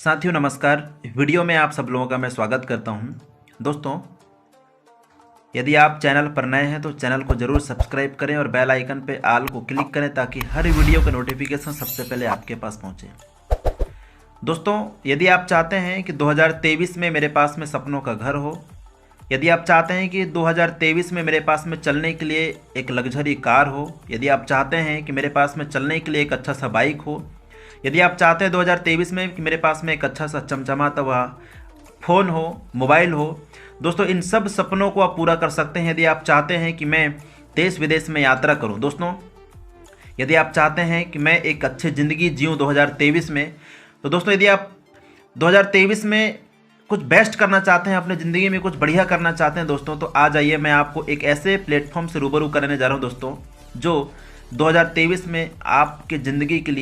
साथियों नमस्कार। वीडियो में आप सब लोगों का मैं स्वागत करता हूं। दोस्तों, यदि आप चैनल पर नए हैं तो चैनल को ज़रूर सब्सक्राइब करें और बेल आइकन पे ऑल को क्लिक करें ताकि हर वीडियो का नोटिफिकेशन सबसे पहले आपके पास पहुंचे। दोस्तों, यदि आप चाहते हैं कि 2023 में मेरे पास में सपनों का घर हो, यदि आप चाहते हैं कि 2023 में मेरे पास में चलने के लिए एक लग्जरी कार हो, यदि आप चाहते हैं कि मेरे पास में चलने के लिए एक अच्छा सा बाइक हो, यदि आप चाहते हैं 2023 में कि मेरे पास में एक अच्छा सा चमचमाता हुआ फ़ोन हो, मोबाइल हो, दोस्तों इन सब सपनों को आप पूरा कर सकते हैं। यदि आप चाहते हैं कि मैं देश विदेश में यात्रा करूं, दोस्तों यदि आप चाहते हैं कि मैं एक अच्छी ज़िंदगी जीऊं 2023 में, तो दोस्तों यदि आप 2023 में कुछ बेस्ट करना चाहते हैं, अपनी ज़िंदगी में कुछ बढ़िया करना चाहते हैं दोस्तों, तो आ जाइए। मैं आपको एक ऐसे प्लेटफॉर्म से रूबरू कराने जा रहा हूं दोस्तों, जो 2023 में आपके ज़िंदगी के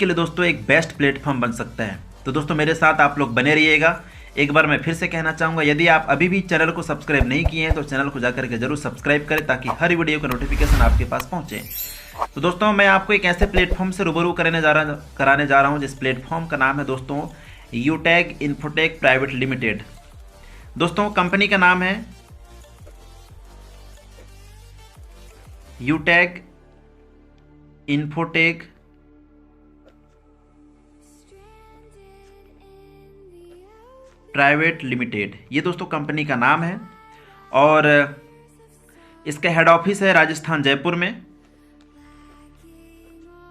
लिए दोस्तों एक बेस्ट प्लेटफॉर्म बन सकता है। तो दोस्तों मेरे साथ आप लोग बने रहिएगा। एक बार मैं फिर से कहना चाहूँगा, यदि आप अभी भी चैनल को सब्सक्राइब नहीं किए हैं तो चैनल को जाकर के जरूर सब्सक्राइब करें ताकि हर वीडियो का नोटिफिकेशन आपके पास पहुँचे। तो दोस्तों मैं आपको एक ऐसे प्लेटफॉर्म से रूबरू कराने जा रहा हूँ जिस प्लेटफॉर्म का नाम है दोस्तों यूटैग इन्फोटेक प्राइवेट लिमिटेड। दोस्तों कंपनी का नाम है यूटैग इन्फोटेक प्राइवेट लिमिटेड, ये दोस्तों कंपनी का नाम है और इसका हेड ऑफिस है राजस्थान जयपुर में।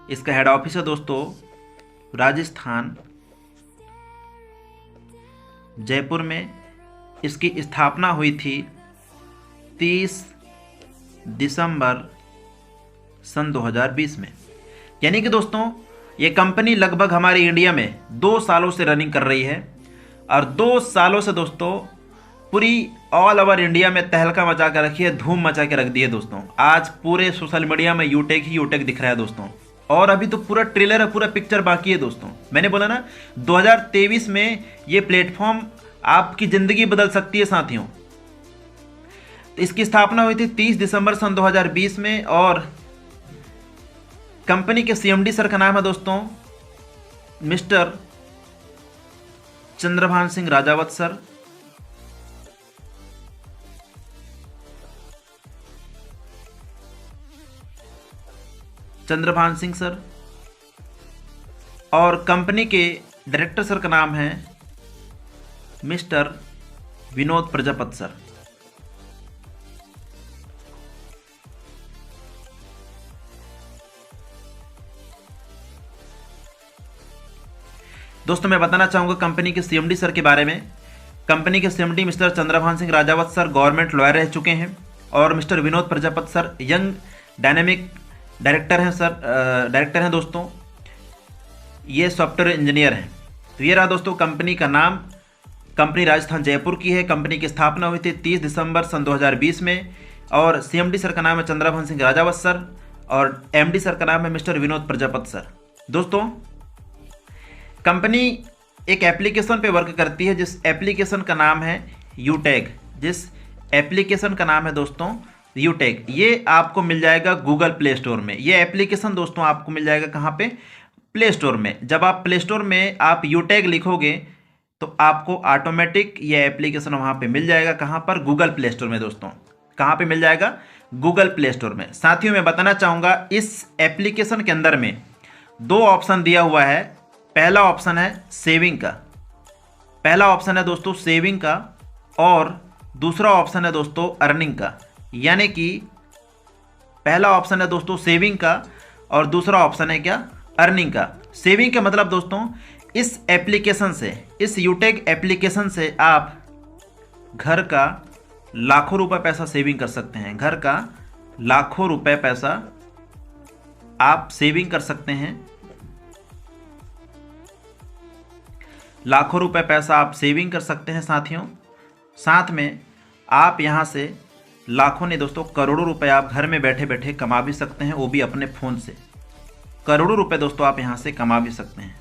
इसका हेड ऑफिस है दोस्तों राजस्थान जयपुर में। इसकी स्थापना हुई थी 30 दिसंबर सन 2020 में। यानी कि दोस्तों ये कंपनी लगभग हमारे इंडिया में 2 सालों से रनिंग कर रही है और 2 सालों से दोस्तों पूरी ऑल ओवर इंडिया में तहलका मचा के रखी है, धूम मचा के रख दी है दोस्तों। आज पूरे सोशल मीडिया में यूटेक ही यूटेक दिख रहा है दोस्तों, और अभी तो पूरा ट्रेलर है, पूरा पिक्चर बाकी है दोस्तों। मैंने बोला ना 2023 में ये प्लेटफॉर्म आपकी ज़िंदगी बदल सकती है साथियों। तो इसकी स्थापना हुई थी 30 दिसंबर सन 2020 में और कंपनी के सीएमडी सर का नाम है दोस्तों mister Chandrabhan Singh Rajawat sir. Chandrabhan Singh sir और कंपनी के डायरेक्टर सर का नाम है मिस्टर विनोद प्रजापत सर। दोस्तों मैं बताना चाहूँगा कंपनी के सीएमडी सर के बारे में। कंपनी के CMD mister Chandrabhan Singh Rajawat sir government lawyer रह चुके हैं और mister Vinod Prajapat sir young dynamic director हैं डायरेक्टर हैं दोस्तों। ये सॉफ्टवेयर इंजीनियर हैं। तो ये रहा दोस्तों कंपनी का नाम। कंपनी राजस्थान जयपुर की है। कंपनी की स्थापना हुई थी 30 दिसंबर सन 2020 में और सीएमडी सर का नाम है चंद्रभान सिंह राजावत सर और एमडी सर का नाम है मिस्टर विनोद प्रजापत सर। दोस्तों कंपनी एक एप्लीकेशन पे वर्क करती है जिस एप्लीकेशन का नाम है यूटैग। जिस एप्लीकेशन का नाम है दोस्तों यूटैग, ये आपको मिल जाएगा गूगल प्ले स्टोर में। ये एप्लीकेशन दोस्तों आपको मिल जाएगा कहाँ पे? प्ले स्टोर में। जब आप प्ले स्टोर में आप यूटैग लिखोगे तो आपको ऑटोमेटिक ये एप्लीकेशन वहाँ पे मिल जाएगा। कहाँ पर? गूगल प्ले स्टोर में दोस्तों। कहाँ पे मिल जाएगा? गूगल प्ले स्टोर में। साथियों मैं बताना चाहूँगा इस एप्लीकेशन के अंदर में 2 ऑप्शन दिया हुआ है। पहला ऑप्शन है सेविंग का, पहला ऑप्शन है दोस्तों सेविंग का और दूसरा ऑप्शन है दोस्तों अर्निंग का। यानी कि पहला ऑप्शन है दोस्तों सेविंग का और दूसरा ऑप्शन है क्या? अर्निंग का। सेविंग का मतलब दोस्तों इस एप्लीकेशन से, इस यूटेक एप्लीकेशन से आप घर का लाखों रुपए पैसा सेविंग कर सकते हैं। घर का लाखों रुपए पैसा आप सेविंग कर सकते हैं। लाखों रुपए पैसा आप सेविंग कर सकते हैं साथियों। साथ में आप यहाँ से लाखों नहीं दोस्तों करोड़ों रुपए आप घर में बैठे बैठे कमा भी सकते हैं, वो भी अपने फ़ोन से। करोड़ों रुपए दोस्तों आप यहाँ से कमा भी सकते हैं।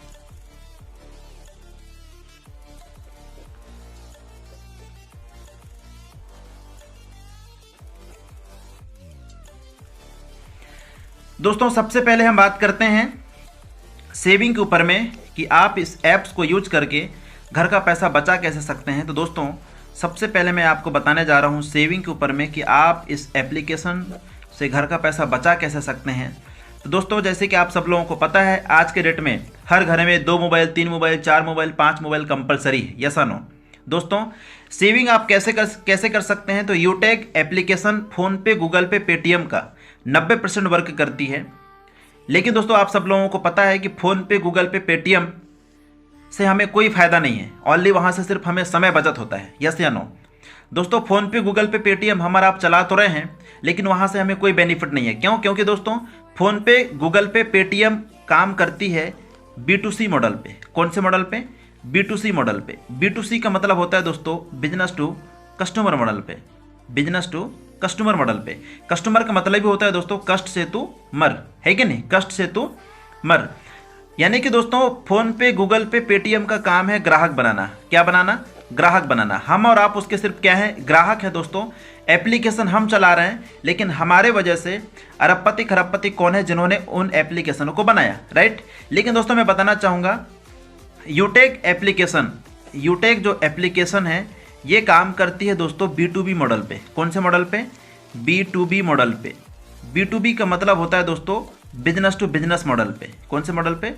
दोस्तों सबसे पहले हम बात करते हैं सेविंग के ऊपर में कि आप इस ऐप्स को यूज करके घर का पैसा बचा कैसे सकते हैं। तो दोस्तों सबसे पहले मैं आपको बताने जा रहा हूं सेविंग के ऊपर में कि आप इस एप्लीकेशन से घर का पैसा बचा कैसे सकते हैं। तो दोस्तों जैसे कि आप सब लोगों को पता है आज के डेट में हर घर में 2 mobile, 3 mobile, 4 mobile, 5 mobile compulsory है, यस और नो। दोस्तों सेविंग आप कैसे कर सकते हैं। तो यूटेक एप्लीकेशन फ़ोनपे, गूगल पे, पेटीएम का 90% वर्क करती है। लेकिन दोस्तों आप सब लोगों को पता है कि फ़ोनपे, गूगल पे, पेटीएम से हमें कोई फ़ायदा नहीं है, ओनली वहाँ से सिर्फ हमें समय बचत होता है, यस या नो। दोस्तों फ़ोनपे, गूगल पे, पेटीएम हमारा आप चला तो रहे हैं लेकिन वहाँ से हमें कोई बेनिफिट नहीं है। क्यों? क्योंकि दोस्तों फ़ोनपे, गूगल पे, पेटीएम काम करती है B2C मॉडल पे। कौन से मॉडल पे? B2C मॉडल पे। B2C का मतलब होता है दोस्तों बिजनेस टू कस्टमर मॉडल पे। बिजनेस टू कस्टमर मॉडल पे। कस्टमर का मतलब भी होता है दोस्तों कष्ट से तू मर, है कि नहीं? कष्ट से तू मर। यानी कि दोस्तों फोन पे, गूगल पे, पेटीएम का काम है ग्राहक बनाना। क्या बनाना? ग्राहक बनाना। हम और आप उसके सिर्फ क्या है? ग्राहक है दोस्तों। एप्लीकेशन हम चला रहे हैं लेकिन हमारे वजह से अरबपति खरबपति कौन है जिन्होंने उन एप्लीकेशनों को बनाया, राइट। लेकिन दोस्तों मैं बताना चाहूँगा यूटेक एप्लीकेशन, यूटेक जो एप्लीकेशन है ये काम करती है दोस्तों B2B मॉडल पे। कौन से मॉडल पे? B2B मॉडल पे। B2B का मतलब होता है दोस्तों बिजनेस टू बिजनेस मॉडल पे। कौन से मॉडल पे?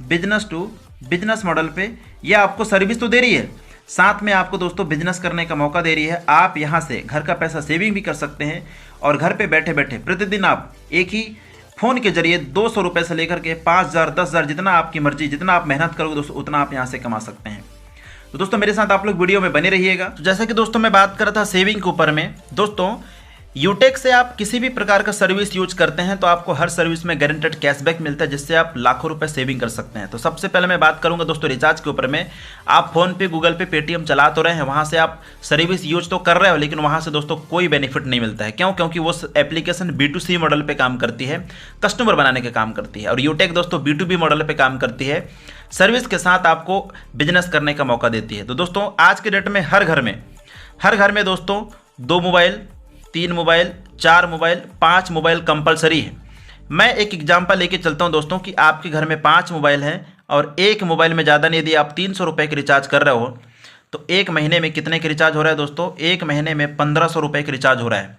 बिजनेस टू बिजनेस मॉडल पे। ये आपको सर्विस तो दे रही है, साथ में आपको दोस्तों बिजनेस करने का मौका दे रही है। आप यहाँ से घर का पैसा सेविंग भी कर सकते हैं और घर पे बैठे बैठे प्रतिदिन आप एक ही फ़ोन के जरिए 200 रुपये से लेकर के 5,000, 10,000, जितना आपकी मर्जी, जितना आप मेहनत करोगे दोस्तों उतना आप यहाँ से कमा सकते हैं। तो दोस्तों मेरे साथ आप लोग वीडियो में बने रहिएगा। तो जैसा कि दोस्तों मैं बात कर रहा था सेविंग के ऊपर में, दोस्तों यूटेक से आप किसी भी प्रकार का सर्विस यूज करते हैं तो आपको हर सर्विस में गारंटेड कैशबैक मिलता है जिससे आप लाखों रुपए सेविंग कर सकते हैं। तो सबसे पहले मैं बात करूंगा दोस्तों रिचार्ज के ऊपर में। आप फोन पे, गूगल पे, पेटीएम चला तो रहे हैं, वहां से आप सर्विस यूज तो कर रहे हो लेकिन वहां से दोस्तों कोई बेनिफिट नहीं मिलता है। क्यों? क्योंकि वो एप्लीकेशन B2C मॉडल पर काम करती है, कस्टमर बनाने का काम करती है, और यूटेक दोस्तों B2B मॉडल पर काम करती है, सर्विस के साथ आपको बिजनेस करने का मौका देती है। तो दोस्तों आज के डेट में हर घर में दोस्तों 2 mobile, 3 mobile, 4 mobile, 5 mobile compulsory है। मैं एक एग्जांपल लेके चलता हूं दोस्तों कि आपके घर में 5 मोबाइल हैं और एक मोबाइल में ज़्यादा नहीं, यदि आप 300 रुपये के रिचार्ज कर रहे हो तो एक महीने में कितने के रिचार्ज हो रहा है दोस्तों? एक महीने में 1500 रुपये के रिचार्ज हो रहा है।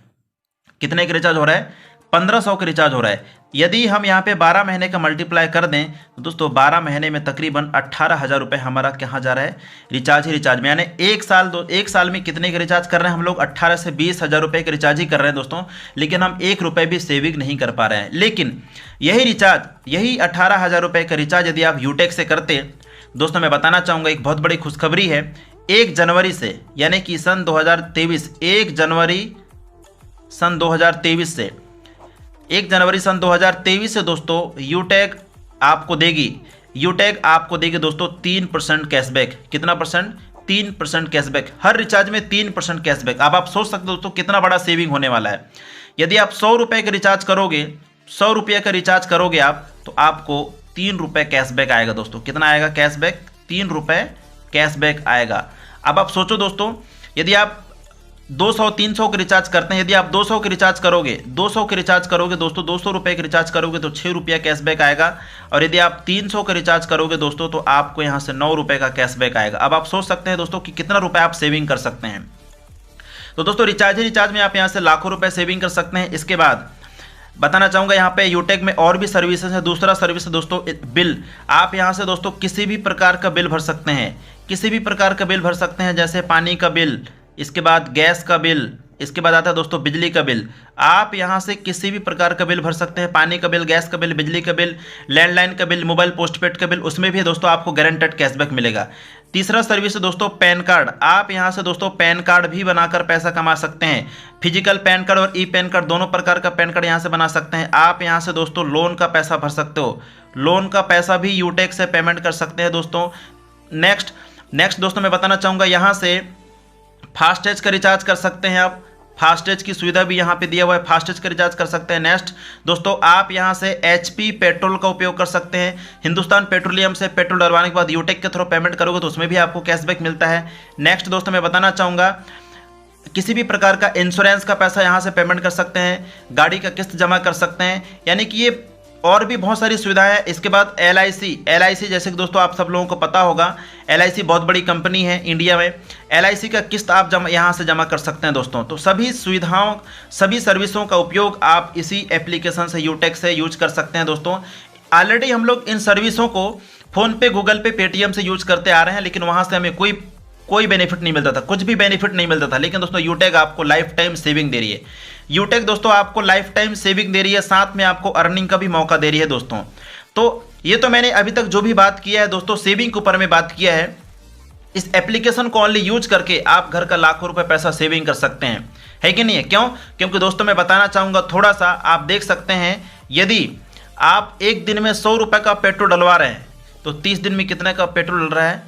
कितने के रिचार्ज हो रहा है? 1500 का रिचार्ज हो रहा है। यदि हम यहाँ पे 12 महीने का मल्टीप्लाई कर दें तो दोस्तों 12 महीने में तकरीबन 18,000 रुपये हमारा कहाँ जा रहा है? रिचार्ज ही रिचार्ज में। यानी एक साल में कितने का रिचार्ज कर रहे हैं हम लोग? 18 से 20,000 रुपये के रिचार्ज ही कर रहे हैं दोस्तों, लेकिन हम 1 रुपये भी सेविंग नहीं कर पा रहे हैं। लेकिन यही 18,000 रुपये का रिचार्ज यदि आप यूटेक से करते दोस्तों, मैं बताना चाहूँगा एक बहुत बड़ी खुशखबरी है। 1 जनवरी से यानी कि सन 2023, 1 जनवरी सन 2023 से 1 जनवरी सन 2023 से दोस्तों यूटेक आपको देगी दोस्तों 3% कैशबैक। कितना परसेंट? 3% कैशबैक। हर रिचार्ज में 3% कैशबैक। अब आप सोच सकते हो दोस्तों कितना बड़ा सेविंग होने वाला है। यदि आप 100 रुपये का रिचार्ज करोगे, 100 रुपये का रिचार्ज करोगे आप, तो आपको 3 रुपये कैशबैक आएगा दोस्तों। कितना आएगा कैशबैक? 3 रुपये कैशबैक आएगा। अब आप सोचो दोस्तों यदि आप 200-300 के रिचार्ज करते हैं, यदि आप 200 के रिचार्ज करोगे दोस्तों, 200 रुपये के रिचार्ज करोगे तो 6 रुपया कैशबैक आएगा, और यदि आप 300 के रिचार्ज करोगे दोस्तों तो आपको यहाँ से 9 रुपये का कैशबैक आएगा। अब आप सोच सकते हैं दोस्तों कि कितना रुपये आप सेविंग कर सकते हैं। तो दोस्तों रिचार्ज में आप यहाँ से लाखों रुपये सेविंग कर सकते हैं। इसके बाद बताना चाहूँगा यहाँ पे यूटेक में और भी सर्विसेज है। दूसरा सर्विस है दोस्तों बिल। आप यहाँ से दोस्तों किसी भी प्रकार का बिल भर सकते हैं, किसी भी प्रकार का बिल भर सकते हैं, जैसे पानी का बिल, इसके बाद गैस का बिल, इसके बाद आता है दोस्तों बिजली का बिल। आप यहाँ से किसी भी प्रकार का बिल भर सकते हैं, पानी का बिल, गैस का बिल, बिजली का बिल, लैंडलाइन का बिल, मोबाइल पोस्टपेड का बिल, उसमें भी दोस्तों आपको गारंटेड कैशबैक मिलेगा। तीसरा सर्विस है दोस्तों पैन कार्ड। आप यहाँ से दोस्तों पैन कार्ड भी बनाकर पैसा कमा सकते हैं। फिजिकल पैन कार्ड और ई पैन कार्ड दोनों प्रकार का पैन कार्ड यहाँ से बना सकते हैं। आप यहाँ से दोस्तों लोन का पैसा भर सकते हो, लोन का पैसा भी यूटेक से पेमेंट कर सकते हैं दोस्तों। नेक्स्ट दोस्तों मैं बताना चाहूँगा यहाँ से फास्टैग का रिचार्ज कर सकते हैं आप। फास्टैग की सुविधा भी यहाँ पे दिया हुआ है, फास्टैग का रिचार्ज कर सकते हैं। नेक्स्ट दोस्तों आप यहाँ से HP पेट्रोल का उपयोग कर सकते हैं। हिंदुस्तान पेट्रोलियम से पेट्रोल डलवाने के बाद यूटेक के थ्रू पेमेंट करोगे तो उसमें भी आपको कैशबैक मिलता है। नेक्स्ट दोस्तों मैं बताना चाहूँगा किसी भी प्रकार का इंश्योरेंस का पैसा यहाँ से पेमेंट कर सकते हैं, गाड़ी का किस्त जमा कर सकते हैं। यानी कि ये और भी बहुत सारी सुविधाएं हैं। इसके बाद LIC जैसे कि दोस्तों आप सब लोगों को पता होगा, LIC बहुत बड़ी कंपनी है इंडिया में। LIC का किस्त आप यहाँ से जमा कर सकते हैं दोस्तों। तो सभी सुविधाओं, सभी सर्विसों का उपयोग आप इसी एप्लीकेशन से, यूटेक से यूज कर सकते हैं दोस्तों। ऑलरेडी हम लोग इन सर्विसों को फ़ोनपे, गूगल पे, पेटीएम से यूज करते आ रहे हैं, लेकिन वहाँ से हमें कोई बेनिफिट नहीं मिलता था, कुछ भी बेनिफिट नहीं मिलता था। लेकिन दोस्तों यूटेक आपको लाइफ टाइम सेविंग दे रही है। यूटेक दोस्तों आपको लाइफ टाइम सेविंग दे रही है, साथ में आपको अर्निंग का भी मौका दे रही है दोस्तों। तो ये तो मैंने अभी तक जो भी बात किया है दोस्तों, सेविंग के ऊपर में बात किया है। इस एप्लीकेशन को ओनली यूज करके आप घर का लाखों रुपए पैसा सेविंग कर सकते हैं, है कि नहीं है? क्यों? क्योंकि दोस्तों मैं बताना चाहूँगा थोड़ा सा, आप देख सकते हैं, यदि आप एक दिन में 100 रुपये का पेट्रोल डलवा रहे हैं तो 30 दिन में कितने का पेट्रोल डल रहा है?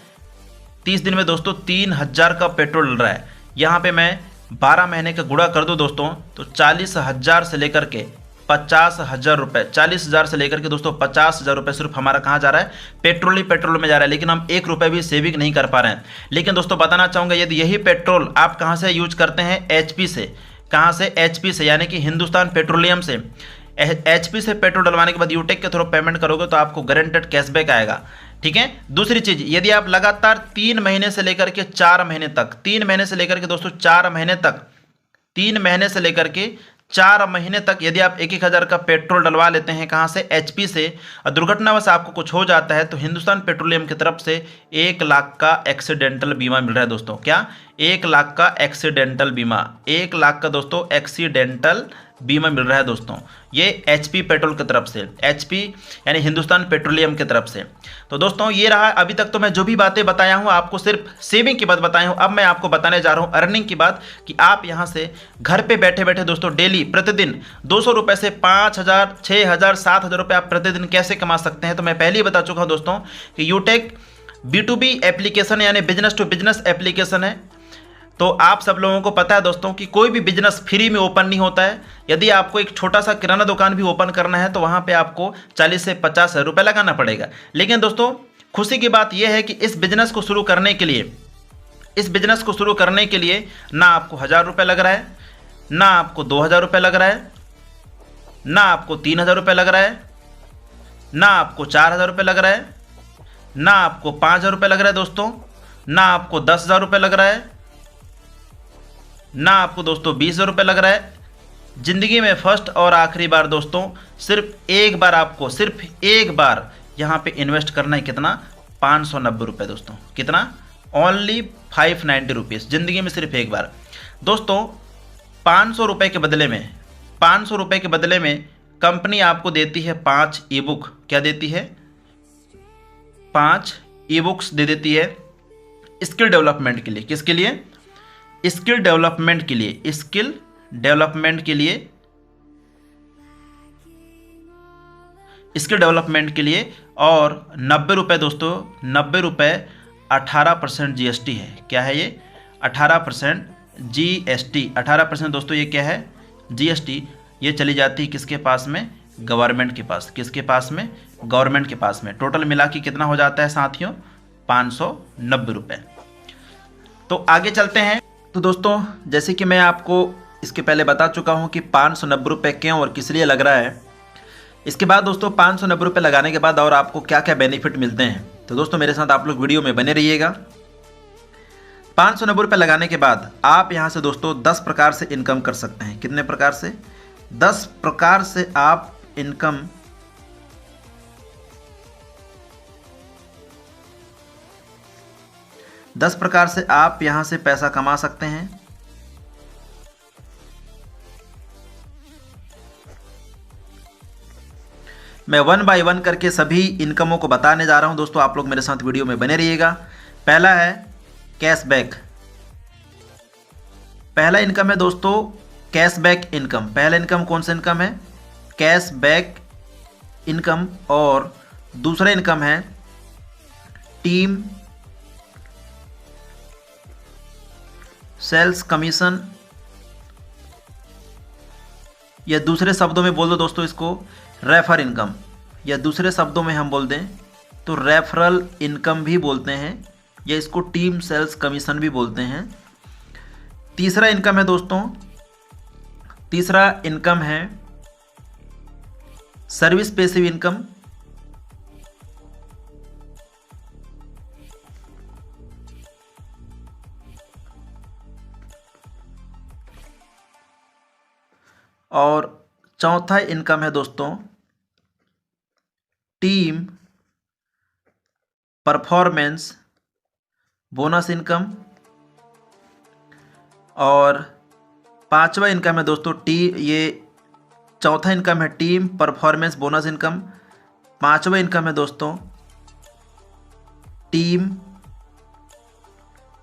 30 दिन में दोस्तों 3000 का पेट्रोल डल रहा है। यहाँ पे मैं 12 महीने का गुणा कर दूँ दोस्तों, तो 40,000 से लेकर के 50,000 रुपये, 40,000 से लेकर के दोस्तों 50,000 रुपये सिर्फ हमारा कहाँ जा रहा है? पेट्रोल ही पेट्रोल में जा रहा है। लेकिन हम 1 रुपये भी सेविंग नहीं कर पा रहे हैं। लेकिन दोस्तों बताना चाहूँगा, यदि यही पेट्रोल आप कहाँ से यूज करते हैं? HP से। कहाँ से? HP से, यानी कि हिंदुस्तान पेट्रोलियम से। HP से पेट्रोल डलवाने के बाद यूटेक के थ्रू पेमेंट करोगे तो आपको गारंटेड कैशबैक आएगा, ठीक है। दूसरी चीज, यदि आप लगातार 3 महीने से लेकर के 4 महीने तक, 3 महीने से लेकर के दोस्तों 4 महीने तक, 3 महीने से लेकर के 4 महीने तक यदि आप 1-1 हज़ार का पेट्रोल डलवा लेते हैं कहाँ से? HP से, और दुर्घटनावश आपको कुछ हो जाता है तो हिंदुस्तान पेट्रोलियम की तरफ से 1 लाख का एक्सीडेंटल बीमा मिल रहा है दोस्तों। क्या? 1 लाख का एक्सीडेंटल बीमा, 1 लाख का दोस्तों एक्सीडेंटल बीमा मिल रहा है दोस्तों, ये HP पेट्रोल की तरफ से, HP यानी हिंदुस्तान पेट्रोलियम की तरफ से। तो दोस्तों ये रहा, अभी तक तो मैं जो भी बातें बताया हूँ आपको सिर्फ सेविंग की बात बताया हूँ। अब मैं आपको बताने जा रहा हूँ अर्निंग की बात, कि आप यहाँ से घर पे बैठे बैठे दोस्तों डेली, प्रतिदिन 200 रुपये से 5,000, 6,000, 7,000 रुपये आप प्रतिदिन कैसे कमा सकते हैं। तो मैं पहले ही बता चुका हूँ दोस्तों कि यूटेक B2B एप्लीकेशन यानी बिजनेस टू बिजनेस एप्लीकेशन है। तो आप सब लोगों को पता है दोस्तों कि कोई भी बिजनेस फ्री में ओपन नहीं होता है। यदि आपको एक छोटा सा किराना दुकान भी ओपन करना है तो वहाँ पे आपको 40 से 50 रुपये लगाना पड़ेगा। लेकिन दोस्तों खुशी की बात यह है कि इस बिज़नेस को शुरू करने के लिए, ना आपको 1,000 रुपये लग रहा है, ना आपको 2,000 रुपये लग रहा है, ना आपको 3,000 रुपये लग रहा है, ना आपको 4,000 रुपये लग रहा है, ना आपको 5,000 रुपये लग रहा है दोस्तों, ना आपको 10,000 रुपये लग रहा है, ना आपको दोस्तों 20,000 रुपये लग रहा है। ज़िंदगी में फर्स्ट और आखिरी बार दोस्तों सिर्फ एक बार आपको, सिर्फ एक बार यहाँ पे इन्वेस्ट करना है। कितना? 590 रुपये दोस्तों। कितना? ओनली 590 रुपीज़, ज़िंदगी में सिर्फ एक बार दोस्तों। 500 रुपये के बदले में, 500 रुपये के बदले में कंपनी आपको देती है 5 ई बुक। क्या देती है? 5 ई बुक्स दे देती है स्किल डेवलपमेंट के लिए। किसके लिए? स्किल डेवलपमेंट के लिए, स्किल डेवलपमेंट के लिए, स्किल डेवलपमेंट के लिए। और 90 रुपये दोस्तों, 90 रुपये 18% GST है। क्या है ये? 18% GST। 18% दोस्तों ये क्या है? GST। ये चली जाती है किसके पास में? गवर्नमेंट के पास। किसके पास में? गवर्नमेंट के पास में। टोटल मिला के कितना हो जाता है साथियों? 590 रुपये। तो आगे चलते हैं। तो दोस्तों जैसे कि मैं आपको इसके पहले बता चुका हूं कि 590 रुपये क्यों और किस लिए लग रहा है। इसके बाद दोस्तों 590 रुपये लगाने के बाद और आपको क्या क्या बेनिफिट मिलते हैं, तो दोस्तों मेरे साथ आप लोग वीडियो में बने रहिएगा। 590 रुपये लगाने के बाद आप यहां से दोस्तों 10 प्रकार से इनकम कर सकते हैं। कितने प्रकार से? 10 प्रकार से आप इनकम 10 प्रकार से आप यहां से पैसा कमा सकते हैं। मैं 1 बाय 1 करके सभी इनकमों को बताने जा रहा हूं दोस्तों, आप लोग मेरे साथ वीडियो में बने रहिएगा। पहला है कैशबैक। पहला इनकम है दोस्तों कैशबैक इनकम। पहला इनकम कौन सा इनकम है? Cashback income. और दूसरा इनकम है टीम सेल्स कमीशन, या दूसरे शब्दों में बोल दो दोस्तों इसको रेफर इनकम, या दूसरे शब्दों में हम बोल दें तो रेफरल इनकम भी बोलते हैं, या इसको टीम सेल्स कमीशन भी बोलते हैं। तीसरा इनकम है दोस्तों, तीसरा इनकम है सर्विस पैसिव इनकम, और चौथा इनकम है दोस्तों टीम परफॉर्मेंस बोनस इनकम, और पांचवा इनकम है दोस्तों चौथा इनकम है टीम परफॉर्मेंस बोनस इनकम, पांचवा इनकम है दोस्तों team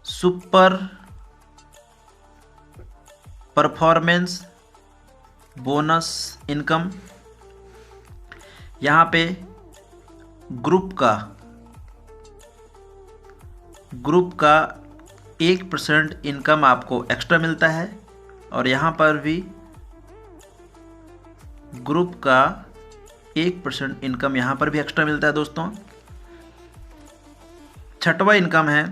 super performance bonus income. यहाँ पे ग्रुप का 1% इनकम आपको एक्स्ट्रा मिलता है, और यहाँ पर भी ग्रुप का 1% इनकम यहाँ पर भी एक्स्ट्रा मिलता है दोस्तों। छठवां इनकम है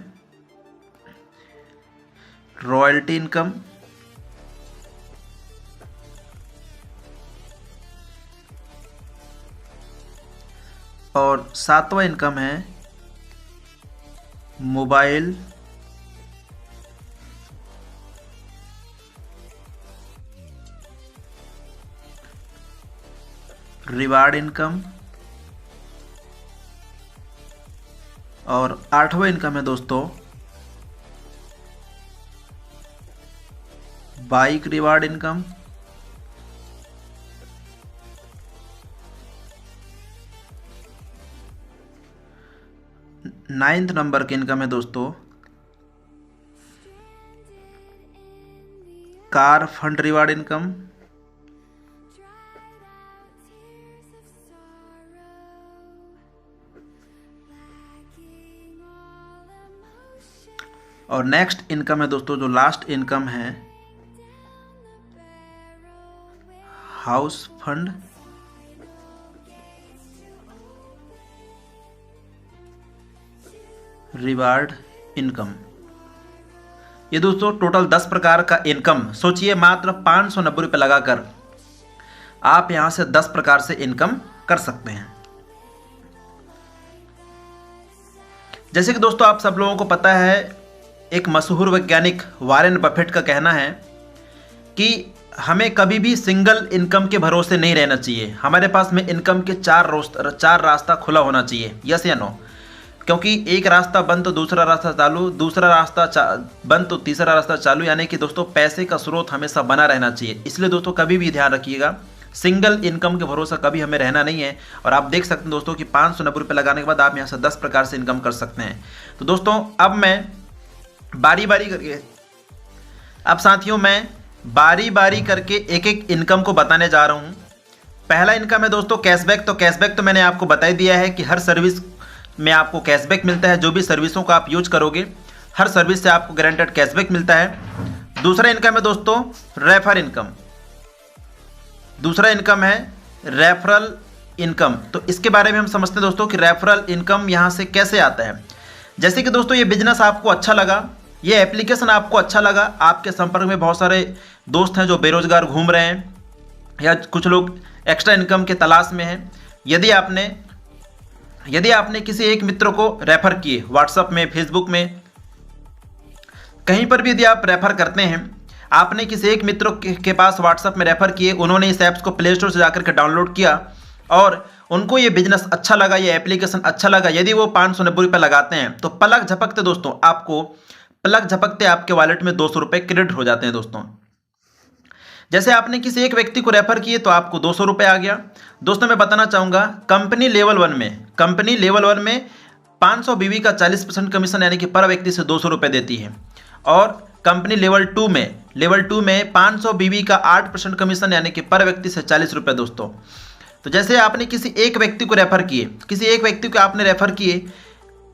रॉयल्टी इनकम, और सातवां इनकम है मोबाइल रिवार्ड इनकम, और आठवां इनकम है दोस्तों bike reward income, ninth number की इनकम है दोस्तों कार फंड रिवार्ड इनकम, और नेक्स्ट इनकम है दोस्तों जो लास्ट इनकम है हाउस फंड रिवार्ड इनकम। ये दोस्तों टोटल 10 प्रकार का इनकम, सोचिए मात्र 590 रुपये लगाकर आप यहां से 10 प्रकार से इनकम कर सकते हैं। जैसे कि दोस्तों आप सब लोगों को पता है, एक मशहूर वैज्ञानिक वारेन बफेट का कहना है कि हमें कभी भी सिंगल इनकम के भरोसे नहीं रहना चाहिए, हमारे पास में इनकम के चार रास्ता खुला होना चाहिए। यस या नो? क्योंकि एक रास्ता बंद तो दूसरा रास्ता चालू, दूसरा रास्ता बंद तो तीसरा रास्ता चालू, यानी कि दोस्तों पैसे का स्रोत हमेशा बना रहना चाहिए। इसलिए दोस्तों कभी भी ध्यान रखिएगा, सिंगल इनकम के भरोसा कभी हमें रहना नहीं है। और आप देख सकते हैं दोस्तों कि 590 रुपये लगाने के बाद आप यहाँ से 10 प्रकार से इनकम कर सकते हैं। तो दोस्तों अब मैं बारी बारी करके, अब साथियों मैं बारी बारी करके एक एक इनकम को बताने जा रहा हूँ। पहला इनकम है दोस्तों कैशबैक। तो कैशबैक तो मैंने आपको बता ही दिया है कि हर सर्विस में आपको कैशबैक मिलता है, जो भी सर्विसों को आप यूज करोगे हर सर्विस से आपको गारंटेड कैशबैक मिलता है। दूसरा इनकम है दोस्तों रेफर इनकम, दूसरा इनकम है रेफरल इनकम। तो इसके बारे में हम समझते हैं दोस्तों कि रेफरल इनकम यहाँ से कैसे आता है। जैसे कि दोस्तों ये बिजनेस आपको अच्छा लगा, ये एप्लीकेशन आपको अच्छा लगा, आपके संपर्क में बहुत सारे दोस्त हैं जो बेरोजगार घूम रहे हैं या कुछ लोग एक्स्ट्रा इनकम के तलाश में हैं। यदि आपने किसी एक मित्र को रेफर किए, व्हाट्सएप में, फेसबुक में, कहीं पर भी यदि आप रेफर करते हैं, आपने किसी एक मित्र के पास व्हाट्सएप में रेफर किए, उन्होंने इस ऐप्स को प्ले स्टोर से जाकर के डाउनलोड किया और उनको ये बिजनेस अच्छा लगा, ये एप्लीकेशन अच्छा लगा, यदि वो 590 रुपये लगाते हैं तो पलक झपकते आपके वॉलेट में 200 रुपये क्रेडिट हो जाते हैं दोस्तों। जैसे आपने किसी एक व्यक्ति को रेफर किए तो आपको 200 रुपये आ गया। दोस्तों मैं बताना चाहूँगा कंपनी लेवल वन में 500 बीवी का 40% कमीशन यानी कि पर व्यक्ति से 200 रुपये देती है, और कंपनी लेवल टू में 500 बीवी का 8% कमीशन यानी कि पर व्यक्ति से 40 रुपये दोस्तों। तो जैसे आपने किसी एक व्यक्ति को रेफर किए,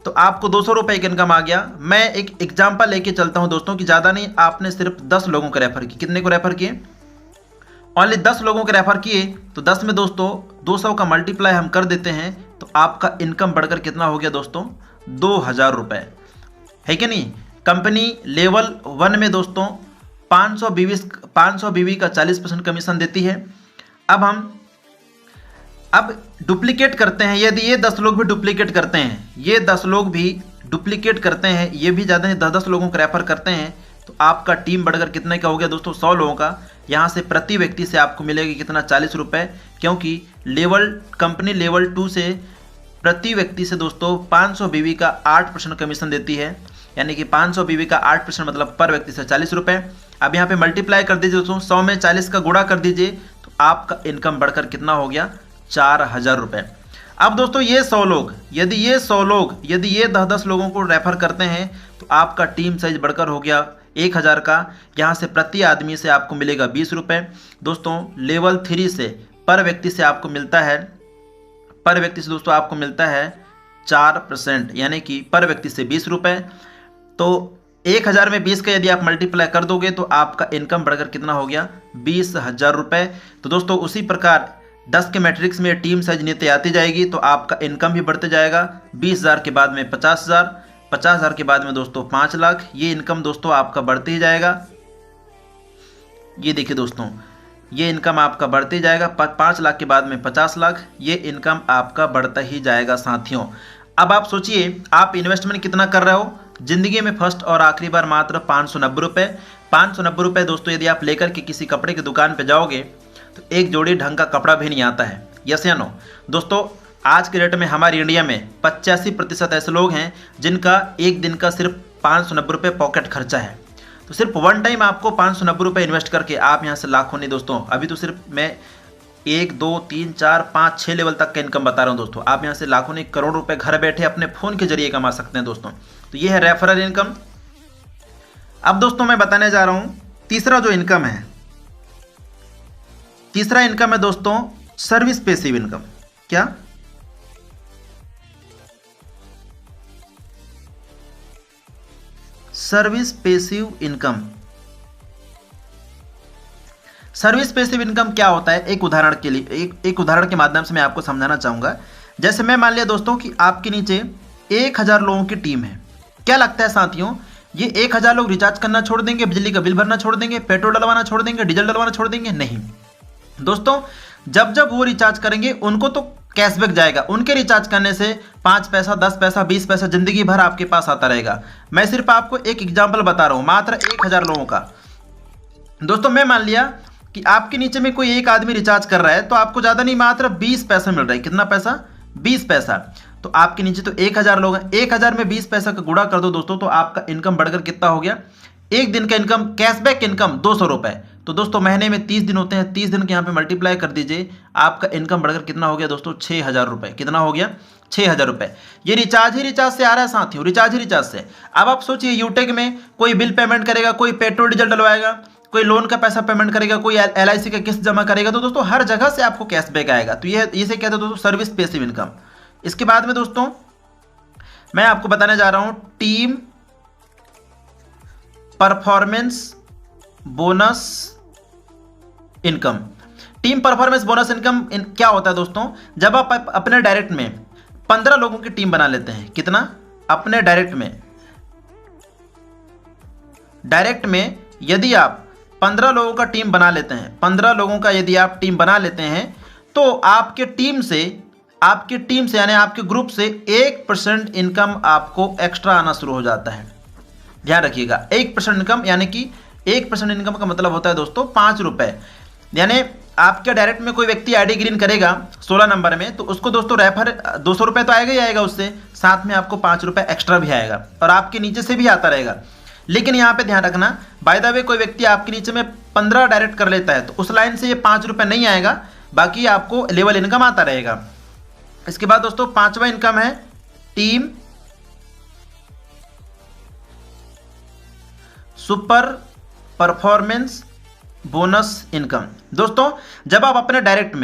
तो आपको 200 रुपये की इनकम आ गया। मैं एक एग्जाम्पल लेके चलता हूं दोस्तों कि ज़्यादा नहीं, आपने सिर्फ 10 लोगों को रेफर किए। कितने को रेफर किए? ओनली 10 लोगों को रेफर किए। तो 10 में दोस्तों 200 का मल्टीप्लाई हम कर देते हैं तो आपका इनकम बढ़कर कितना हो गया दोस्तों? 2000 रुपये, है कि नहीं? कंपनी लेवल वन में दोस्तों 500 बीवी का 40% कमीशन देती है। अब हम अब डुप्लीकेट करते हैं, यदि ये 10 लोग भी डुप्लीकेट करते हैं, ये 10 लोग भी डुप्लीकेट करते हैं, ये भी ज़्यादा नहीं 10-10 लोगों को रेफर करते हैं, तो आपका टीम बढ़कर कितने का हो गया दोस्तों? 100 लोगों का। यहाँ से प्रति व्यक्ति से आपको मिलेगा कितना? 40 रुपये, क्योंकि कंपनी लेवल 2 से प्रति व्यक्ति से दोस्तों 500 बीवी का 8% कमीशन देती है, यानी कि 500 बीवी का 8% मतलब पर व्यक्ति से 40 रुपये। अब यहाँ पे मल्टीप्लाई कर दीजिए दोस्तों, 100 में 40 का गुणा कर दीजिए, तो आपका इनकम बढ़कर कितना हो गया? 4000 रुपये। अब दोस्तों ये 100 लोग, यदि ये 10-10 लोगों को रेफर करते हैं, तो आपका टीम साइज बढ़कर हो गया 1000 का। यहाँ से प्रति आदमी से आपको मिलेगा 20 रुपये। दोस्तों लेवल 3 से पर व्यक्ति से आपको मिलता है, पर व्यक्ति से दोस्तों आपको मिलता है 4%, यानी कि पर व्यक्ति से 20 रुपये। तो 1000 में 20 का यदि आप मल्टीप्लाई कर दोगे तो आपका इनकम बढ़कर कितना हो गया? 20,000 रुपये। तो दोस्तों उसी प्रकार 10 के मैट्रिक्स में टीम साइज नीति आती जाएगी, तो आपका इनकम भी बढ़ते जाएगा। 20,000 के बाद में 50,000, 50,000 के बाद में दोस्तों 5 लाख, ये इनकम दोस्तों आपका बढ़ते ही जाएगा। ये देखिए दोस्तों, ये इनकम आपका बढ़ते ही जाएगा। 5 लाख के बाद में 50 लाख, ये इनकम आपका बढ़ता ही जाएगा साथियों। अब आप सोचिए, आप इन्वेस्टमेंट कितना कर रहे हो? जिंदगी में फर्स्ट और आखिरी बार मात्र 590 रुपये। 590 रुपये दोस्तों यदि आप लेकर के किसी कपड़े की दुकान पे जाओगे तो एक जोड़ी ढंग का कपड़ा भी नहीं आता है, यस या नो? दोस्तों आज के डेट में हमारे इंडिया में 85% ऐसे लोग हैं जिनका एक दिन का सिर्फ 590 रुपये पॉकेट खर्चा है। तो सिर्फ वन टाइम आपको 590 रुपये इन्वेस्ट करके आप यहाँ से लाखों नहीं दोस्तों, अभी तो सिर्फ मैं 1 2 3 4 5 6 लेवल तक का इनकम बता रहा हूँ दोस्तों। आप यहाँ से लाखों नहीं करोड़ रुपए घर बैठे अपने फ़ोन के जरिए कमा सकते हैं दोस्तों। तो ये है रेफरल इनकम। अब दोस्तों मैं बताने जा रहा हूँ तीसरा जो इनकम है, तीसरा इनकम है दोस्तों सर्विस पैसिव इनकम। क्या? Service passive income. Service passive income क्या होता है? एक उदाहरण के लिए एक उदाहरण के माध्यम से मैं आपको समझाना चाहूंगा। जैसे मैं मान लिया दोस्तों कि आपके नीचे 1000 लोगों की टीम है। क्या लगता है साथियों, ये 1000 लोग रिचार्ज करना छोड़ देंगे, बिजली का बिल भरना छोड़ देंगे, पेट्रोल डलवाना छोड़ देंगे, डीजल डलवाना छोड़ देंगे? नहीं दोस्तों, जब जब वो रिचार्ज करेंगे उनको तो कैशबैक जाएगा। उनके रिचार्ज करने से 5 पैसा, 10 पैसा, 20 पैसा जिंदगी भर आपके पास आता रहेगा। मैं सिर्फ आपको एक एग्जाम्पल बता रहा हूं, मात्र 1000 लोगों का। दोस्तों मैं मान लिया कि आपके नीचे में कोई एक आदमी रिचार्ज कर रहा है, तो आपको ज़्यादा नहीं मात्र 20 पैसा मिल रहा है। कितना पैसा? 20 पैसा। तो आपके नीचे तो 1000 लोग हैं, 1000 में 20 पैसा का गुणा कर दो दोस्तों, तो आपका इनकम बढ़कर कितना हो गया? एक दिन का इनकम, कैशबैक इनकम 200 रुपये। तो दोस्तों महीने में 30 दिन होते हैं, 30 दिन के यहाँ पे मल्टीप्लाई कर दीजिए, आपका इनकम बढ़कर कितना हो गया दोस्तों? 6000 रुपये। कितना हो गया? 6000 रुपये। ये रिचार्ज ही रिचार्ज से आ रहा है साथियों, रिचार्ज ही रिचार्ज से। अब आप सोचिए यूटेक में कोई बिल पेमेंट करेगा, कोई पेट्रोल डीजल डलवाएगा, कोई लोन का पैसा पेमेंट करेगा, कोई LIC का किस्त जमा करेगा, तो दोस्तों हर जगह से आपको कैशबैक आएगा। तो ये इसे कहते हैं दोस्तों सर्विस पैसिव इनकम। इसके बाद में दोस्तों मैं आपको बताने जा रहा हूं team performance bonus income. Team performance bonus income क्या होता है दोस्तों? जब आप अपने डायरेक्ट में 15 लोगों की टीम बना लेते हैं। कितना? अपने डायरेक्ट में यदि आप 15 लोगों का टीम बना लेते हैं, 15 लोगों का यदि आप टीम बना लेते हैं, तो आपके टीम से यानी आपके ग्रुप से 1% इनकम आपको एक्स्ट्रा आना शुरू हो जाता है। ध्यान रखिएगा, 1% इनकम, यानी कि 1% इनकम का मतलब होता है दोस्तों 5 रुपये। यानी आपके डायरेक्ट में कोई व्यक्ति ID ग्रीन करेगा 16 नंबर में, तो उसको दोस्तों रेफर 200 रुपये तो आएगा ही आएगा, उससे साथ में आपको 5 रुपये एक्स्ट्रा भी आएगा, और आपके नीचे से भी आता रहेगा। लेकिन यहाँ पे ध्यान रखना, बाय द वे कोई व्यक्ति आपके नीचे में 15 डायरेक्ट कर लेता है, तो उस लाइन से ये 5 रुपये नहीं आएगा, बाकी आपको लेवल इनकम आता रहेगा। इसके बाद दोस्तों 5वां इनकम है team super performance bonus income. दोस्तों जब आप अपने डायरेक्ट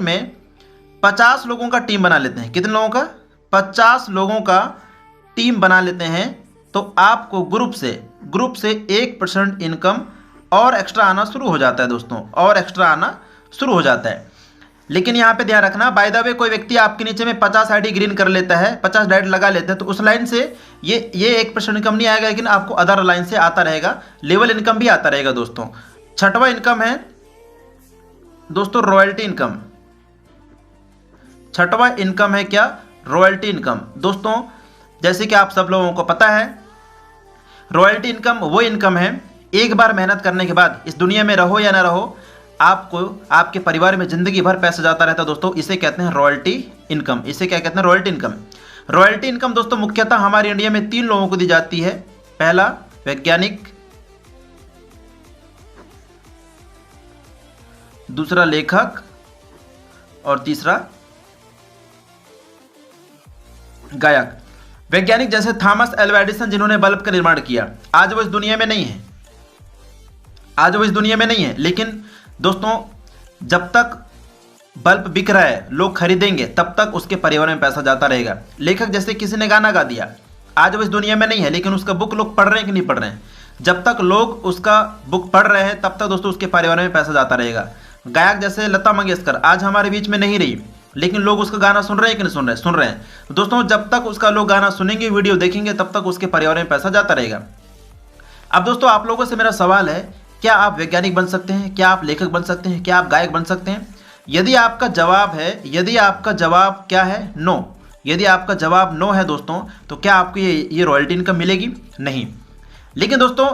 में 50 लोगों का टीम बना लेते हैं। कितने लोगों का? 50 लोगों का टीम बना लेते हैं, तो आपको ग्रुप से 1% इनकम और एक्स्ट्रा आना शुरू हो जाता है दोस्तों, और एक्स्ट्रा आना शुरू हो जाता है। लेकिन यहाँ पे ध्यान रखना, बाय द वे कोई व्यक्ति आपके नीचे में 50 ID ग्रीन कर लेता है, 50 डायरेक्ट लगा लेता है, तो उस लाइन से ये 1% इनकम नहीं आएगा, लेकिन आपको अदर लाइन से आता रहेगा, लेवल इनकम भी आता रहेगा दोस्तों। 6वां इनकम है दोस्तों रॉयल्टी इनकम। छठवां इनकम है क्या? Royalty income. दोस्तों जैसे कि आप सब लोगों को पता है, रॉयल्टी इनकम वो इनकम है, एक बार मेहनत करने के बाद इस दुनिया में रहो या ना रहो, आपको आपके परिवार में जिंदगी भर पैसा जाता रहता है दोस्तों, इसे कहते हैं रॉयल्टी इनकम। इसे क्या कहते हैं? Royalty income. रॉयल्टी इनकम दोस्तों मुख्यतः हमारे इंडिया में 3 लोगों को दी जाती है। पहला वैज्ञानिक, दूसरा लेखक और तीसरा गायक। वैज्ञानिक जैसे थॉमस एल्वा एडिसन जिन्होंने बल्ब का निर्माण किया, आज वो इस दुनिया में नहीं है, आज वो इस दुनिया में नहीं है, लेकिन दोस्तों जब तक बल्ब बिक रहा है, लोग खरीदेंगे, तब तक उसके परिवार में पैसा जाता रहेगा। लेखक जैसे किसी ने गाना गा दिया, आज वो इस दुनिया में नहीं है, लेकिन उसका बुक लोग पढ़ रहे हैं कि नहीं पढ़ रहे हैं, जब तक लोग उसका बुक पढ़ रहे हैं तब तक दोस्तों उसके परिवार में पैसा जाता रहेगा। गायक जैसे लता मंगेशकर आज हमारे बीच में नहीं रही, लेकिन लोग उसका गाना सुन रहे हैं कि नहीं सुन रहे? सुन रहे हैं। तो दोस्तों जब तक उसका लोग गाना सुनेंगे, वीडियो देखेंगे, तब तक उसके परिवार में पैसा जाता रहेगा। अब दोस्तों आप लोगों से मेरा सवाल है, क्या आप वैज्ञानिक बन सकते हैं? क्या आप लेखक बन सकते हैं? क्या आप गायक बन सकते हैं? यदि आपका जवाब है, यदि आपका जवाब क्या है? नो। यदि आपका जवाब नो है दोस्तों, तो क्या आपको ये रॉयल्टी इनकम मिलेगी? नहीं। लेकिन दोस्तों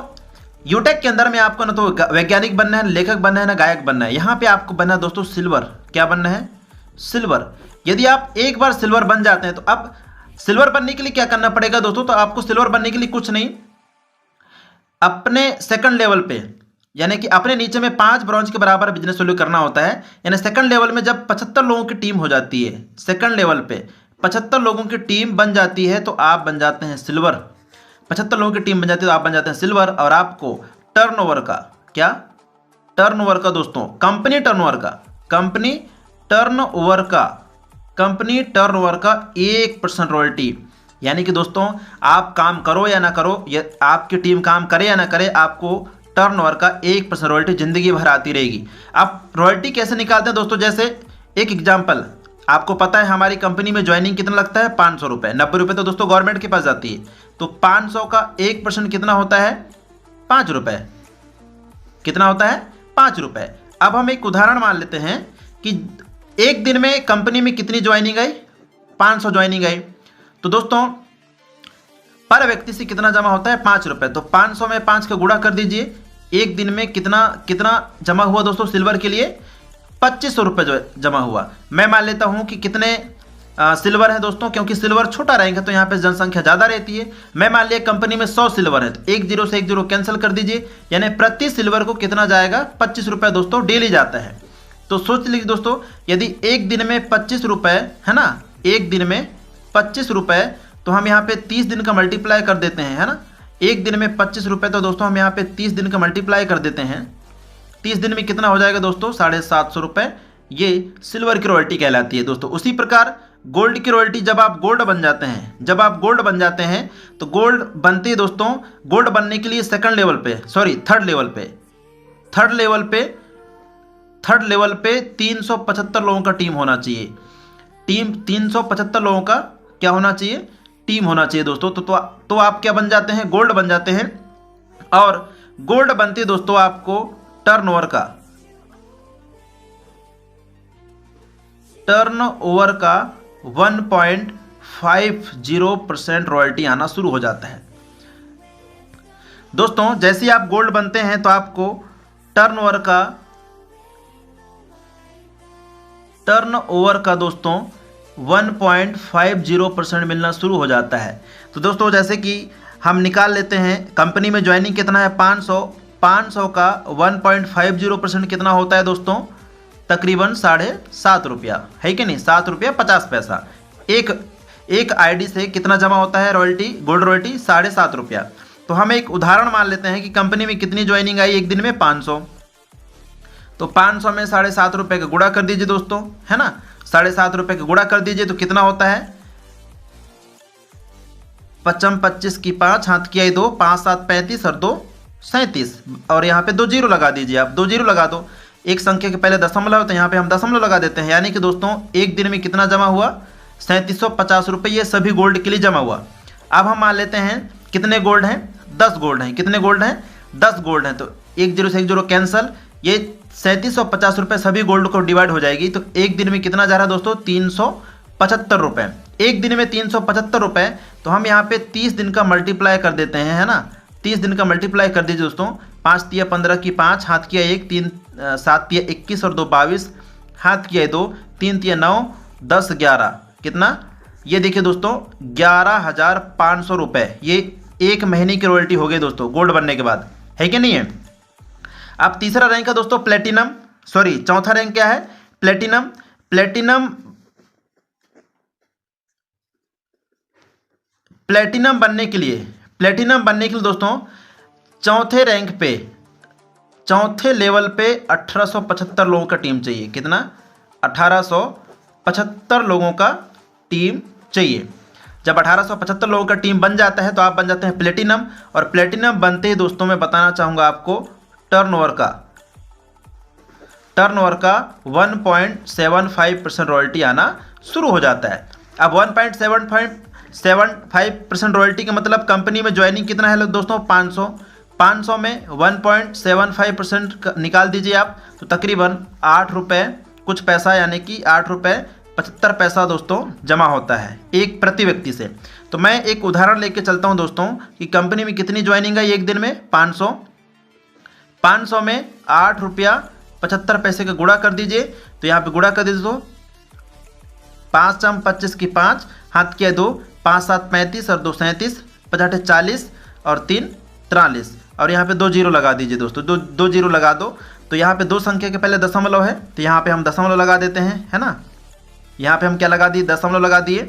यूटेक के अंदर में आपको ना तो वैज्ञानिक बनना है, लेखक बनना है, ना गायक बनना है। यहाँ पे आपको बनना है दोस्तों सिल्वर। क्या बनना है? सिल्वर। यदि आप एक बार सिल्वर बन जाते हैं, तो अब सिल्वर बनने के लिए क्या करना पड़ेगा दोस्तों? तो आपको सिल्वर बनने के लिए कुछ नहीं, अपने सेकंड लेवल पे, यानी कि अपने नीचे में 5 ब्रॉन्ज के बराबर बिजनेस वैल्यू करना होता है। यानी सेकंड लेवल में जब 75 लोगों की टीम हो जाती है, सेकंड लेवल पे 75 लोगों की टीम बन जाती है, तो आप बन जाते हैं सिल्वर। 75 लोगों की टीम बन जाती है तो आप बन जाते हैं सिल्वर। और आपको टर्नओवर का, क्या टर्नओवर का दोस्तों, कंपनी टर्नओवर का, कंपनी टर्नओवर का, कंपनी टर्नओवर का 1% रॉयल्टी। यानी कि दोस्तों आप काम करो या ना करो, या आपकी टीम काम करे या ना करे, आपको टर्नओवर का 1% रॉयल्टी जिंदगी भर आती रहेगी। आप रॉयल्टी कैसे निकालते हैं दोस्तों? जैसे एक एग्जांपल, आपको पता है हमारी कंपनी में ज्वाइनिंग कितना लगता है? 500 रुपये। 90 रुपये तो दोस्तों गवर्नमेंट के पास जाती है, तो 500 का 1% कितना होता है? 5 रुपये। कितना होता है? 5 रुपये। अब हम एक उदाहरण मान लेते हैं कि एक दिन में कंपनी में कितनी ज्वाइनिंग आई? 500 joining I. तो दोस्तों पर व्यक्ति से कितना जमा होता है? 5 रुपये। तो 500 में 5 का गुणा कर दीजिए, एक दिन में कितना कितना जमा हुआ दोस्तों सिल्वर के लिए? 2500 रुपये जो जमा हुआ। मैं मान लेता हूं कि कितने सिल्वर है दोस्तों, क्योंकि सिल्वर छोटा रहेगा तो यहाँ पे जनसंख्या ज़्यादा रहती है। मैं मान लिया कंपनी में 100 सिल्वर है, तो 1 0 से 1 0 कैंसिल कर दीजिए, यानी प्रति सिल्वर को कितना जाएगा? 25 रुपये दोस्तों डेली जाता है। तो सोच लीजिए दोस्तों, यदि एक दिन में 25 रुपये है ना, एक दिन में 25 रुपये, तो हम यहाँ पे 30 दिन का मल्टीप्लाई कर देते हैं, है ना। एक दिन में 25 रुपये, तो दोस्तों हम यहाँ पे 30 दिन का मल्टीप्लाई कर देते हैं। 30 दिन में कितना हो जाएगा दोस्तों? 750 रुपये। ये सिल्वर की रॉयल्टी कहलाती है दोस्तों। उसी प्रकार गोल्ड की रॉयल्टी, जब आप गोल्ड बन जाते हैं, जब आप गोल्ड बन जाते हैं, तो गोल्ड बनते दोस्तों, गोल्ड बनने के लिए सेकंड लेवल पे, सॉरी थर्ड लेवल पे 375 लोगों का टीम होना चाहिए। टीम 375 लोगों का क्या होना चाहिए? टीम होना चाहिए दोस्तों। तो आप क्या बन जाते हैं? गोल्ड बन जाते हैं। और गोल्ड बनते दोस्तों आपको टर्नओवर का 1.50% रॉयल्टी आना शुरू हो जाता है दोस्तों। जैसे ही आप गोल्ड बनते हैं तो आपको टर्नओवर का दोस्तों 1.50% मिलना शुरू हो जाता है। तो दोस्तों जैसे कि हम निकाल लेते हैं, कंपनी में ज्वाइनिंग कितना है? 500 का 1.50% कितना होता है दोस्तों? तकरीबन 7.5 रुपया, है कि नहीं? 7 रुपया 50 पैसा। एक आईडी से कितना जमा होता है रॉयल्टी, गोल्ड रॉयल्टी? 7.5 रुपया। तो हम एक उदाहरण मान लेते हैं कि कंपनी में कितनी ज्वाइनिंग आई एक दिन में? 500। तो 500 में 7.5 रुपये का गुणा कर दीजिए दोस्तों, है ना। 7.5 रुपये का गुणा कर दीजिए तो कितना होता है? 25 की 5, हाथ की आई 2, 5 7 35 और 2 37, और यहाँ पे 2 जीरो लगा दीजिए। आप 2 जीरो लगा दो, एक संख्या के पहले दशमलव, तो यहाँ पे हम दशमलव लगा देते हैं। यानी कि दोस्तों एक दिन में कितना जमा हुआ? 3750 रुपये। ये सभी गोल्ड के लिए जमा हुआ। अब हम मान लेते हैं कितने गोल्ड हैं? 10 गोल्ड हैं। कितने गोल्ड हैं? 10 गोल्ड हैं। तो 1 0 से 1 0 कैंसल, ये 3750 रुपये सभी गोल्ड को डिवाइड हो जाएगी, तो एक दिन में कितना जा रहा है दोस्तों? 375 रुपये। एक दिन में 375 रुपये, तो हम यहाँ पे 30 दिन का मल्टीप्लाई कर देते हैं, है ना। 30 दिन का मल्टीप्लाई कर दीजिए दोस्तों। 5 तिया 15 की 5, हाथ किया 1, 3 7 तिया 21 और 2 22, हाथ किया 2, 3 तिया 9, 10 11, कितना? ये देखिए दोस्तों 11,500 रुपये, ये एक महीने की रॉयल्टी हो गई दोस्तों गोल्ड बनने के बाद, है कि नहीं है। अब तीसरा रैंक है दोस्तों प्लेटिनम, सॉरी चौथा रैंक क्या है? प्लेटिनम। प्लेटिनम बनने के लिए दोस्तों चौथे रैंक पे, चौथे लेवल पे 1875 लोगों का टीम चाहिए। कितना? 1875 लोगों का टीम चाहिए। जब 1875 लोगों का टीम बन जाता है तो आप बन जाते हैं प्लेटिनम। और प्लेटिनम बनते ही दोस्तों मैं बताना चाहूँगा आपको टर्नओवर का 1.75% रॉयल्टी आना शुरू हो जाता है। अब 1.75% रॉयल्टी का मतलब कंपनी में ज्वाइनिंग कितना है दोस्तों? 500 में 1.75% निकाल दीजिए आप, तो तकरीबन 8 रुपये कुछ पैसा, यानी कि 8 रुपये 75 पैसा दोस्तों जमा होता है एक प्रति व्यक्ति से। तो मैं एक उदाहरण लेके चलता हूं दोस्तों कि कंपनी में कितनी ज्वाइनिंग है एक दिन में? 500 में 8 रुपया 75 पैसे का गुणा कर दीजिए, तो यहाँ पे गुणा कर दीजिए तो 5 चम 25 की 5, हाथ किया 2, 5 7 35 और 2 37, 5 40 और 3 43, और यहाँ पे 2 जीरो लगा दीजिए दोस्तों। दो जीरो लगा दो, तो यहाँ पे 2 संख्या के पहले दशमलव है, तो यहाँ पे हम दशमलव लगा देते हैं, है ना। यहाँ पे हम क्या लगा दिए? दशमलव लगा दिए,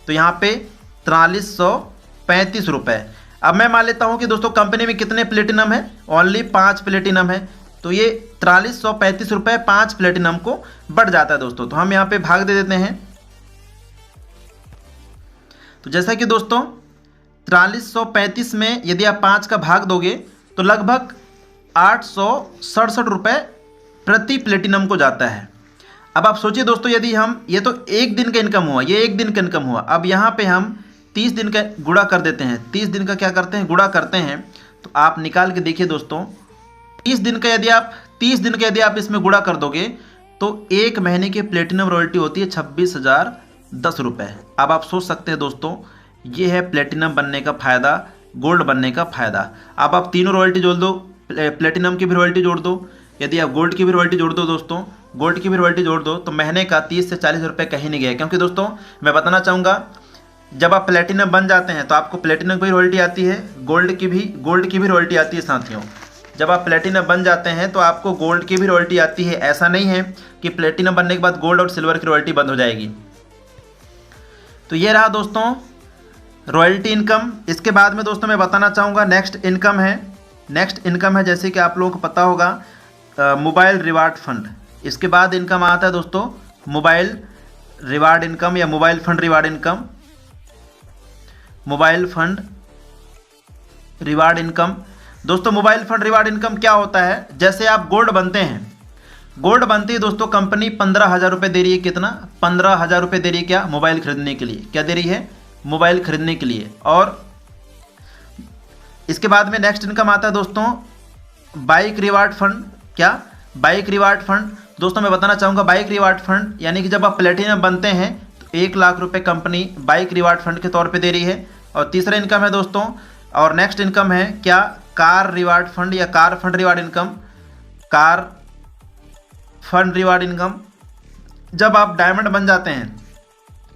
तो यहाँ पे 4335 रुपये। अब मैं मान लेता हूँ कि दोस्तों कंपनी में कितने प्लेटिनम है? ओनली 5 प्लेटिनम है, तो ये 4335 रुपये 5 प्लेटिनम को बढ़ जाता है दोस्तों। तो हम यहाँ पे भाग दे देते हैं। तो जैसा कि दोस्तों 4335 में यदि आप 5 का भाग दोगे तो लगभग 867 रुपये प्रति प्लेटिनम को जाता है। अब आप सोचिए दोस्तों, यदि हम, ये तो एक दिन का इनकम हुआ, ये एक दिन का इनकम हुआ, अब यहाँ पे हम 30 दिन का गुणा कर देते हैं। 30 दिन का क्या करते हैं? गुणा करते हैं। तो आप निकाल के देखिए दोस्तों, 30 दिन का यदि आप इसमें गुणा कर दोगे तो एक महीने की प्लेटिनम रॉयल्टी होती है 26,010 रुपये। अब आप सोच सकते हैं दोस्तों, ये है प्लेटिनम बनने का फ़ायदा, गोल्ड बनने का फ़ायदा। अब आप तीनों रॉयल्टी जोड़ दो, प्लेटिनम की भी रॉयल्टी जोड़ दो, यदि आप गोल्ड की भी रॉयल्टी जोड़ दो दोस्तों, गोल्ड की भी रॉयल्टी जोड़ दो, तो महीने का 30 से 40 रुपये कहीं नहीं गए। क्योंकि दोस्तों मैं बताना चाहूँगा, जब आप प्लेटिनम बन जाते हैं तो आपको प्लेटिनम की भी रॉयल्टी आती है, गोल्ड की भी रॉयल्टी आती है साथियों। जब आप प्लेटिनम बन जाते हैं तो आपको गोल्ड की भी रॉयल्टी आती है। ऐसा नहीं है कि प्लेटिनम बनने के बाद गोल्ड और सिल्वर की रॉयल्टी बंद हो जाएगी। तो ये रहा दोस्तों रॉयल्टी इनकम। इसके बाद में दोस्तों मैं बताना चाहूँगा नेक्स्ट इनकम है जैसे कि आप लोगों को पता होगा मोबाइल रिवार्ड फंड। इसके बाद इनकम आता है दोस्तों मोबाइल रिवार्ड इनकम या mobile fund reward income. Mobile fund reward income दोस्तों, मोबाइल फंड रिवार्ड इनकम क्या होता है? जैसे आप गोल्ड बनते हैं, गोल्ड बनते ही दोस्तों कंपनी 15,000 रुपये दे रही है। कितना? 15,000 रुपये दे रही है। क्या? मोबाइल खरीदने के लिए। क्या दे रही है? मोबाइल खरीदने के लिए। और इसके बाद में नेक्स्ट इनकम आता है दोस्तों बाइक रिवार्ड फंड। क्या? Bike reward fund. दोस्तों मैं बताना चाहूँगा बाइक रिवार्ड फंड यानी कि जब आप प्लेटिनम बनते हैं तो 1 लाख रुपए कंपनी बाइक रिवार्ड फंड के तौर पे दे रही है। और तीसरा इनकम है दोस्तों, और नेक्स्ट इनकम है क्या? कार रिवार्ड फंड या car fund reward income. Car fund reward income, जब आप डायमंड बन जाते हैं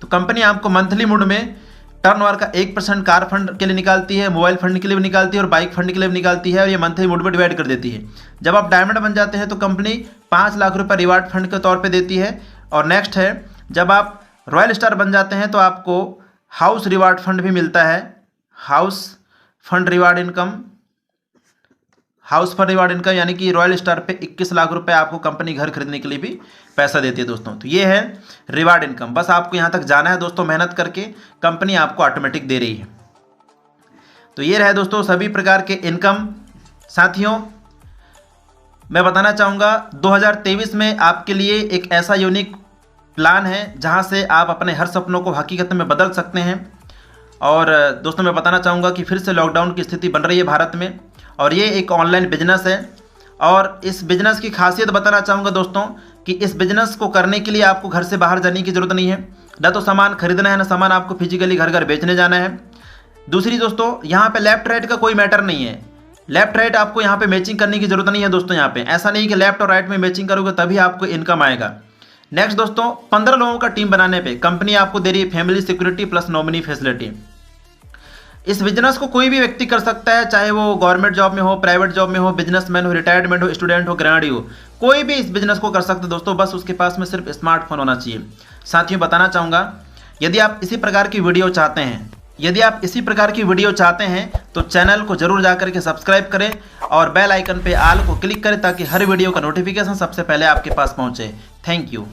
तो कंपनी आपको मंथली मोड में टर्नओवर का 1% कार फंड के लिए निकालती है, मोबाइल फंड के लिए भी निकालती है और बाइक फंड के लिए भी निकालती है, और ये मंथली मोड में डिवाइड कर देती है। जब आप डायमंड बन जाते हैं तो कंपनी 5 लाख रुपए रिवार्ड फंड के तौर पे देती है। और नेक्स्ट है जब आप रॉयल स्टार बन जाते हैं तो आपको हाउस रिवार्ड फंड भी मिलता है। House fund reward income, house fund reward income यानी कि रॉयल स्टार पे 21 लाख रुपए आपको कंपनी घर खरीदने के लिए भी पैसा देती है दोस्तों। तो ये है रिवार्ड इनकम। बस आपको यहाँ तक जाना है दोस्तों, मेहनत करके कंपनी आपको ऑटोमेटिक दे रही है। तो ये रहे दोस्तों सभी प्रकार के इनकम। साथियों मैं बताना चाहूँगा 2023 में आपके लिए एक ऐसा यूनिक प्लान है जहाँ से आप अपने हर सपनों को हकीकत में बदल सकते हैं। और दोस्तों मैं बताना चाहूँगा कि फिर से लॉकडाउन की स्थिति बन रही है भारत में, और ये एक ऑनलाइन बिजनेस है। और इस बिजनेस की खासियत बताना चाहूँगा दोस्तों कि इस बिजनेस को करने के लिए आपको घर से बाहर जाने की ज़रूरत नहीं है, ना तो सामान खरीदना है ना सामान आपको फिजिकली घर घर बेचने जाना है। दूसरी दोस्तों, यहाँ पे लेफ्ट राइट का कोई मैटर नहीं है। लेफ्ट राइट आपको यहाँ पे मैचिंग करने की ज़रूरत नहीं है दोस्तों। यहाँ पे ऐसा नहीं कि लेफ्ट और राइट में मैचिंग करोगे तभी आपको इनकम आएगा। नेक्स्ट दोस्तों, 15 लोगों का टीम बनाने पे कंपनी आपको दे रही है family security plus nominee facility. इस बिजनेस को कोई भी व्यक्ति कर सकता है, चाहे वो गवर्नमेंट जॉब में हो, प्राइवेट जॉब में हो, बिजनेसमैन हो, रिटायरमेंट हो, स्टूडेंट हो, ग्रेजुएट हो, कोई भी इस बिजनेस को कर सकते हैं दोस्तों। बस उसके पास में सिर्फ स्मार्टफोन होना चाहिए। साथियों, बताना चाहूँगा यदि आप इसी प्रकार की वीडियो चाहते हैं तो चैनल को जरूर जाकर के सब्सक्राइब करें और बेल आइकन पे ऑल को क्लिक करें ताकि हर वीडियो का नोटिफिकेशन सबसे पहले आपके पास पहुंचे। Thank you.